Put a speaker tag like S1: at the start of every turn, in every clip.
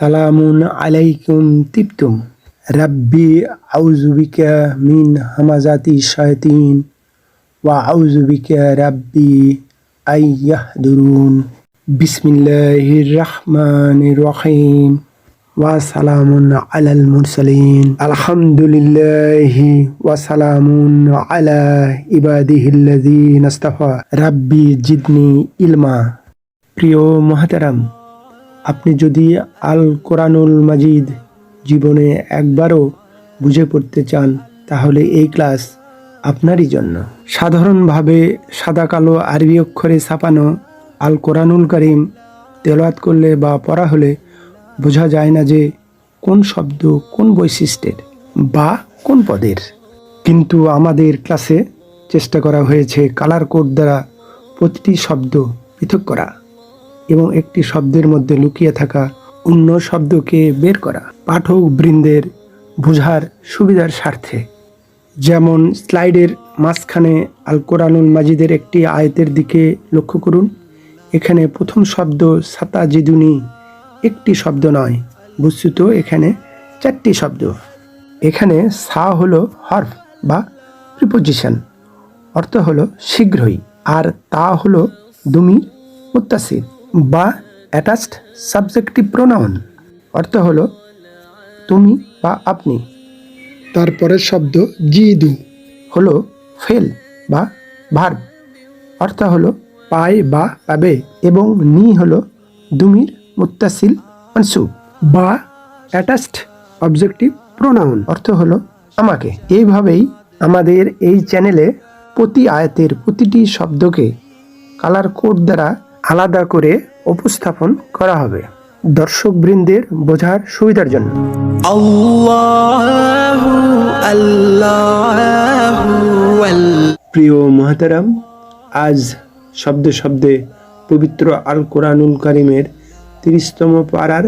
S1: সালামুন আলাইকুম তিবতুম রাব্বি আউযু বিকা মিন হামাযাতি শায়াতিন ওয়া আউযু বিকা রাব্বি আইয়াহদুরুন বিসমিল্লাহির রহমানির রহিম ওয়া সালামুন আলাল মুরসালিন আলহামদুলিল্লাহি ওয়া সালামুন আলা ইবাদিহিল্লাযিনা ইসতাফা রাব্বি জিদনি ইলমা। প্রিয় মুহতারাম, আপনি যদি আল কোরআনুল মাজিদ জীবনে একবারও বুঝে পড়তে চান তাহলে এই ক্লাস আপনারই জন্য। সাধারণভাবে সাদা কালো আরবি অক্ষরে ছাপানো আল কোরআনুল কারীম তেলাওয়াত করলে বা পড়া হলে বোঝা যায় না যে কোন শব্দ কোন বৈশিষ্ট্যের বা কোন পদের। কিন্তু আমাদের ক্লাসে চেষ্টা করা হয়েছে কালার কোড দ্বারা প্রতিটি শব্দ পৃথক করা এবং একটি শব্দের মধ্যে লুকিয়ে থাকা অন্য শব্দকে বের করা পাঠক বৃন্দের বোঝার সুবিধার স্বার্থে। যেমন স্লাইডের মাঝখানে আল কোরআনুল মাজিদের একটি আয়াতের দিকে লক্ষ্য করুন। এখানে প্রথম শব্দ সাতাজিদুনি একটি শব্দ নয়, বস্তুত এখানে 4টি শব্দ। এখানে সা হলো হরফ বা প্রিপোজিশন, অর্থ হলো শীঘ্রই, আর তা হলো দুমির মুত্তাসিল বা অ্যাটাচড সাবজেক্টিভ প্রোনাউন, অর্থ হলো তুমি বা আপনি। তারপরের শব্দ জিদু হলো ফেল বা ভার্ব, অর্থ হলো পায় বা পাবে, এবং নি হলো দুমির মুত্তাসিল মানসুব বা অ্যাটাচড অবজেক্টিভ প্রোনাউন, অর্থ হলো আমাকে। এইভাবেই আমাদের এই চ্যানেলে প্রতি আয়াতের প্রতিটি শব্দকে কালার কোড দ্বারা আলাদা করে উপস্থাপন করা হবে দর্শকবৃন্দের বোঝার সুবিধার জন্য। প্রিয় মুহতারাম, আজ শব্দে শব্দে পবিত্র আল কোরআনুল কারীমের 30তম পারার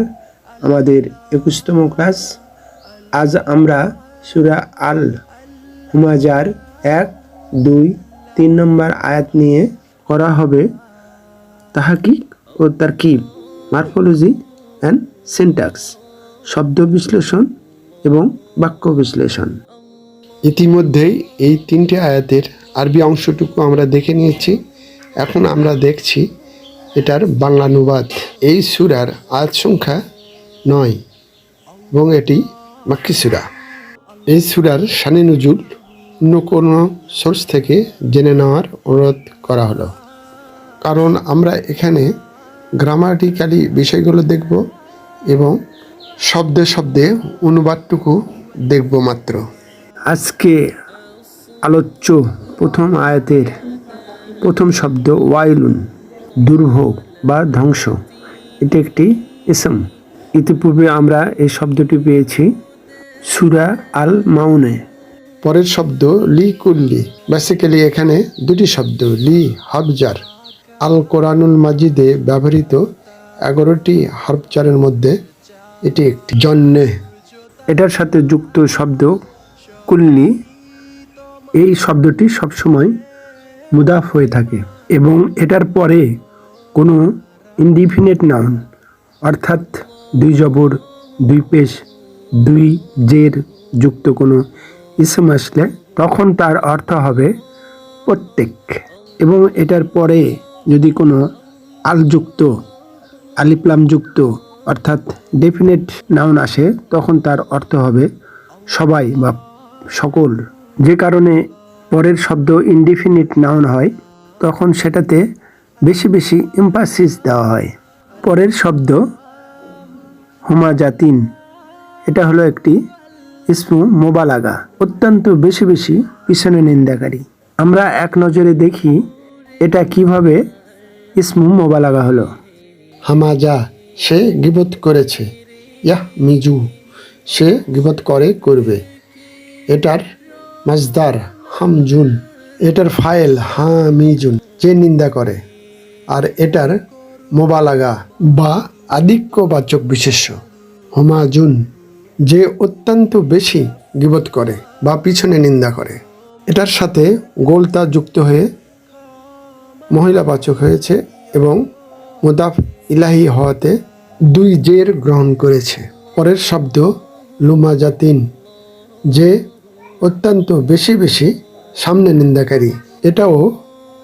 S1: আমাদের 21তম ক্লাস। আজ আমরা সূরা আল হুমাযার 1, 2, 3 নম্বর আয়াত নিয়ে করা হবে তাহকিক ও তারকিব, মরফোলজি অ্যান্ড সিনট্যাক্স, শব্দ বিশ্লেষণ এবং বাক্য বিশ্লেষণ।
S2: ইতিমধ্যেই এই 3টে আয়াতের আরবি অংশটুকু আমরা দেখে নিয়েছি। এখন আমরা দেখছি এটার বাংলা অনুবাদ। এই সূরার আয়াত সংখ্যা 9 এবং এটি মাক্কি সূরা। এই সূরার শানে নুজুল অন্য কোনো সোর্স থেকে জেনে নেওয়ার অনুরোধ করা হলো, কারণ আমরা এখানে গ্রামাটিক্যালি বিষয়গুলো দেখব এবং শব্দে শব্দে অনুবাদটুকু দেখব মাত্র।
S1: আজকে আলোচ্য প্রথম আয়াতের প্রথম শব্দ ওয়াইলুন, দুর্ভোগ বা ধ্বংস। এটি একটি ইসম। ইতিপূর্বে আমরা এই শব্দটি পেয়েছি সূরা আল মাউনে।
S2: পরের শব্দ লি কুল্লি। বেসিক্যালি এখানে 2টি শব্দ, লি হরফজার। আল কোরআনুল মাজিদে ব্যবহৃত 11টি হরফজারের মধ্যে এটি একটি। জন্যে,
S1: এটার সাথে যুক্ত শব্দ কুল্লি। এই শব্দটি সবসময় মুদাফ হয়ে থাকে এবং এটার পরে কোনো ইনডিফিনিট নাউন অর্থাৎ 2 জবর, 2 পেশ, 2 জের যুক্ত কোনো ইসম আসলে তখন তার অর্থ হবে প্রত্যেক। এবং এটার পরে যদি কোনো আলযুক্ত, আলিফলাম যুক্ত অর্থাৎ ডেফিনেট নাউন আসে তখন তার অর্থ হবে সবাই বা সকল। যে কারণে পরের শব্দ ইনডিফিনিট নাউন হয় তখন সেটাতে বেশি বেশি এমফাসিস দেওয়া হয়। পরের শব্দ হুমাযাতিন। এটা হলো একটি ইসমু মোবালাগা, অত্যন্ত বেশি বেশি পিছনে নিন্দাকারী। আমরা এক নজরে দেখি এটা কিভাবে ইসমু মোবালাগা হলো।
S2: হামাজা, সে গীবত করেছে। ইয়াহ মিজু, সে গীবত করবে। এটার মাজদার হামজুন, এটার ফাইল হামিজুন, যে নিন্দা করে। আর এটার মোবালাগা বা আধিক্যবাচক বিশেষ্য হুমাজুন, যে অত্যন্ত বেশি গীবত করে বা পিছনে নিন্দা করে। এটার সাথে গোলতা যুক্ত হয়ে মহিলাবাচক হয়েছে এবং মুদাফ ইলাহি হওয়াতে দুই জের গ্রহণ করেছে। পরের শব্দ লুমাজাতিন, যে অত্যন্ত বেশি বেশি সামনে নিন্দাকারী। এটাও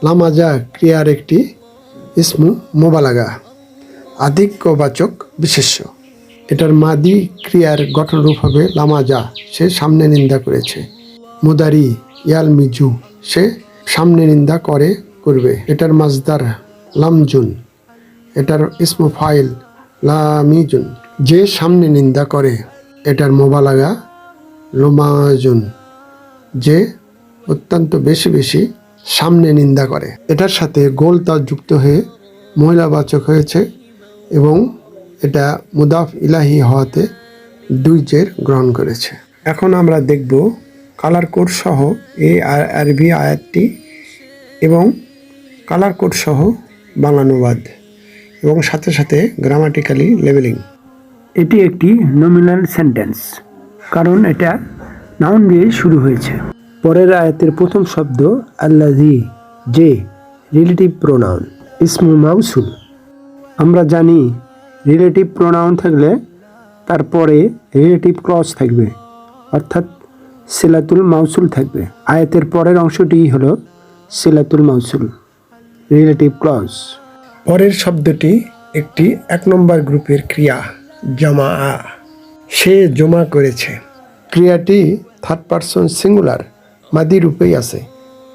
S2: লামাজা ক্রিয়ার একটি ইসমু মোবালাগা, আধিক্যবাচক বিশেষ্য। এটার মাদি ক্রিয়ার গঠনরূপ হবে লামাজা, সে সামনে নিন্দা করেছে। মুদারি ইয়ালমিজু, সে সামনে নিন্দা করবে। এটার মাজদার লামজুন, এটার ইসমু ফাইল লামিজুন, যে সামনে নিন্দা করে। এটার মোবালাগা লোমাজুন, যে অত্যন্ত বেশি বেশি সামনে নিন্দা করে। এটার সাথে গোল তা যুক্ত হয়ে মহিলাবাচক হয়েছে এবং এটা মুদাফ ইলাহি হওয়াতে দুই জের গ্রহণ করেছে। এখন আমরা দেখব কালার কোড সহ এই আরবি আয়াতটি এবং কালার কোড সহ বাংলা অনুবাদ এবং সাথে সাথে গ্রামাটিক্যালি লেবেলিং।
S1: এটি একটি নমিনাল সেন্টেন্স, কারণ এটা নাউন দিয়ে শুরু হয়েছে। পরের আয়াতের প্রথম শব্দ আল্লাযী, যে রিলেটিভ প্রোনাউন, ইসমু মাউসুল। আমরা জানি রিলেটিভ প্রোনাউন থাকলে তারপরে রিলেটিভ ক্লজ থাকবে, অর্থাৎ সিলাতুল মাউসুল থাকবে। আয়াতের পরের অংশটি হলো সিলাতুল মাউসুল, রিলেটিভ ক্লজ।
S2: পরের শব্দটি একটি 1 নম্বর গ্রুপের ক্রিয়া, জামা। সে জমা করেছে। ক্রিয়াটি থার্ড পারসন সিঙ্গুলার মাদি রূপেই আছে,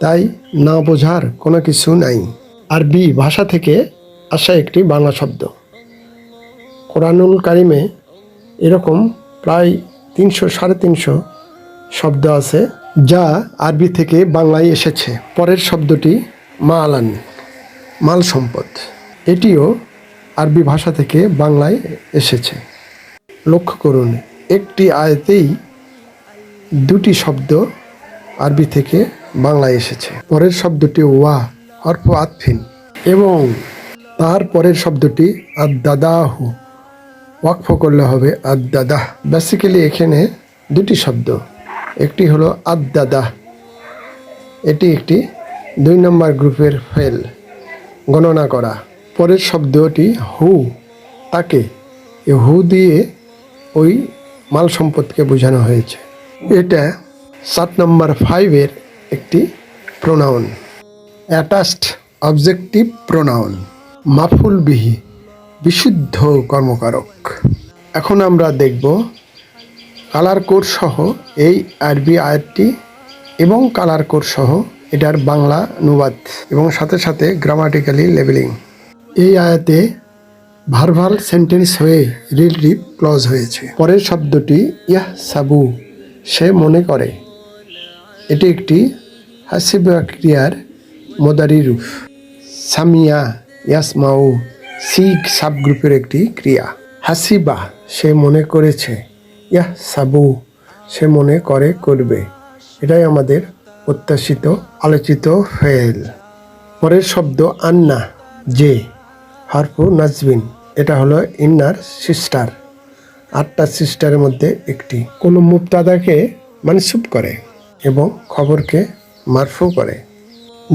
S2: তাই না বোঝার কোনো কিছু নাই। আরবি ভাষা থেকে আসা একটি বাংলা শব্দ। কোরআনুল কারিমে এরকম প্রায় 300-350 শব্দ আছে যা আরবি থেকে বাংলায় এসেছে। পরের শব্দটি মালান, মাল সম্পদ। এটিও আরবি ভাষা থেকে বাংলায় এসেছে। লক্ষ্য করুন, একটি আয়াতেই দুটি শব্দ আরবি থেকে বাংলায় এসেছে। পরের শব্দটি ওয়া হরফ আতফিন এবং তার পরের শব্দটি আদ-দাদাহু, ওয়াকফ করলে হবে আদ-দাদাহ। বেসিক্যালি এখানে দুটি শব্দ, একটি হলো আদ-দাদাহ, এটি একটি 2 নম্বর গ্রুপের ফেল, গণনা করা। পরের শব্দটি হু, তাকে। হু দিয়ে ওই মাল সম্পদকে বোঝানো হয়েছে। এটা 7 নম্বর 5-এর একটি প্রোনাউন, অ্যাটাচড অবজেক্টিভ প্রোনাউন, মাফুল বিহি, বিশুদ্ধ কর্মকারক। এখন আমরা দেখব কালার কোড সহ এই আরবি আয়াতটি এবং কালার কোড সহ এটার বাংলা অনুবাদ এবং সাথে সাথে গ্রামাটিক্যালি লেবেলিং। এই আয়াতে ভার্বাল সেন্টেন্স হয়ে রিলেটিভ ক্লজ হয়েছে। পরের শব্দটি ইয়াহ সাবু, সে মনে করে। এটি একটি হাসিবা ক্রিয়ার মোদারি রূপ। সামিয়া ইয়াসমাউ, সিগ সাবগ্রুপের একটি ক্রিয়া। হাসিবা, সে মনে করেছে। ইয়াহ সাবু, সে মনে করে, করবে। এটাই আমাদের প্রত্যাশিত আলোচিত ফেল। পরের শব্দ আন্না, যে হরফ নাজবিন। এটা হলো ইন্নার সিস্টার, 8টা সিস্টারের মধ্যে একটি। কোনো মুবতাদাকে মানসুব করে এবং খবরকে মারফু করে।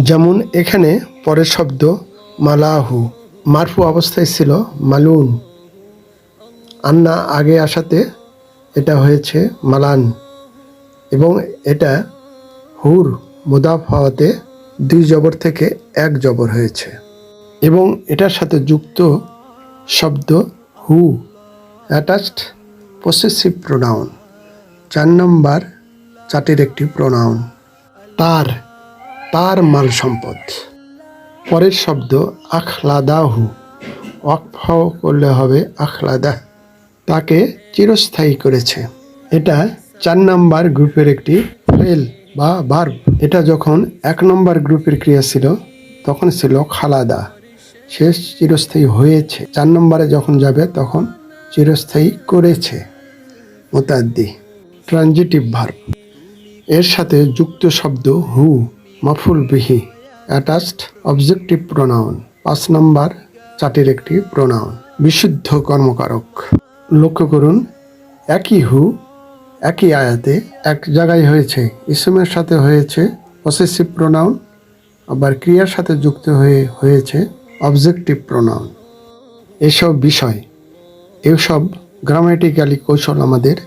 S2: যেমন এখানে পরের শব্দ মালাহু, মারফু অবস্থায় ছিল মালুন। আন্না আগে আসাতে এটা হয়েছে মালান এবং এটা হুর মুদাফ হওয়াতে 2 জবর থেকে 1 জবর হয়েছে। এবং এটার সাথে যুক্ত শব্দ হু, অ্যাটাচড পসেসিভ প্রোনাউন, 4 নম্বর চার্টের একটি প্রোনাউন। তার, তার মাল সম্পদ। পরের শব্দ আখলাদাহু, ওয়াকফ করলে হবে আখলাদাহ, তাকে চিরস্থায়ী করেছে। এটা 4 নম্বর গ্রুপের একটি ফেল বা ভার্ব। এটা যখন 1 নম্বর গ্রুপের ক্রিয়া ছিল তখন ছিল খালাদা, শেষ চিরস্থায়ী হয়েছে। 4 নম্বরে যখন যাবে তখন চিরস্থায়ী করেছে, মুতাদ্দি, ট্রানজিটিভ ভার্ব। এর সাথে যুক্ত শব্দ হু, মাফুল বিহি, অ্যাটাচড অবজেক্টিভ প্রোনাউন, 5 নম্বর চার্টের একটি প্রোনাউন, বিশুদ্ধ কর্মকারক। লক্ষ্য করুন, একই হু একই আয়াতে এক জায়গায় হয়েছে ইসমের সাথে হয়েছে পসেসিভ প্রোনাউন, আবার ক্রিয়ার সাথে যুক্ত হয়েছে অবজেক্টিভ প্রোনাউন। এসব বিষয় এসব গ্রামাটিক্যালি কৌশল আমাদের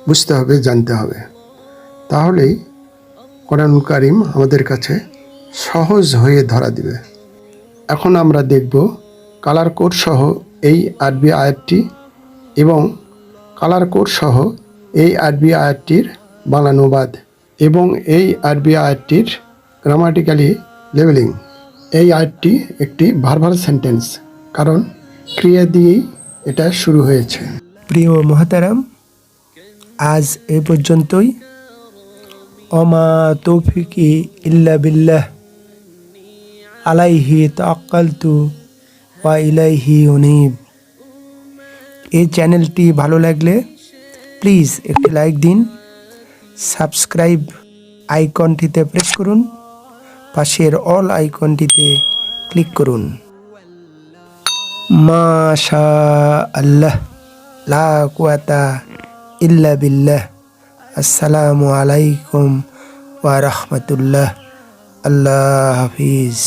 S2: বুঝতে হবে, জানতে হবে। তাহলেই কোরআনুল কারীম আমাদের কাছে সহজ হয়ে ধরা দিবে। এখন আমরা দেখব কালার কোড সহ এই আরবি আয়াতটি এবং কালার কোড সহ এই আরবি আয়াতটির বাংলা অনুবাদ এবং এই আরবি আয়াতটির গ্রামাটিক্যালি লেভেলিং। এই আয়াতটি একটি ভার্বাল সেন্টেন্স, কারণ ক্রিয়া দিয়েই এটা শুরু হয়েছে।
S1: প্রিয় মহতারাম, আজ এ পর্যন্তই। অমা তৌফিকি ইল্লা বিল্লাহ, আলাইহি তাওয়াক্কালতু ওয়া ইলাইহি উনীব। এই চ্যানেলটি ভালো লাগলে প্লিজ একটি লাইক দিন, সাবস্ক্রাইব আইকনটিতে প্রেস করুন, পাশের অল আইকনটিতে ক্লিক করুন। মাশা আল্লাহ, লা কুওয়াতা ইল্লা বিল্লাহ। আসসালামু আলাইকুম ওয়া রাহমাতুল্লাহ। আল্লাহ হাফিজ।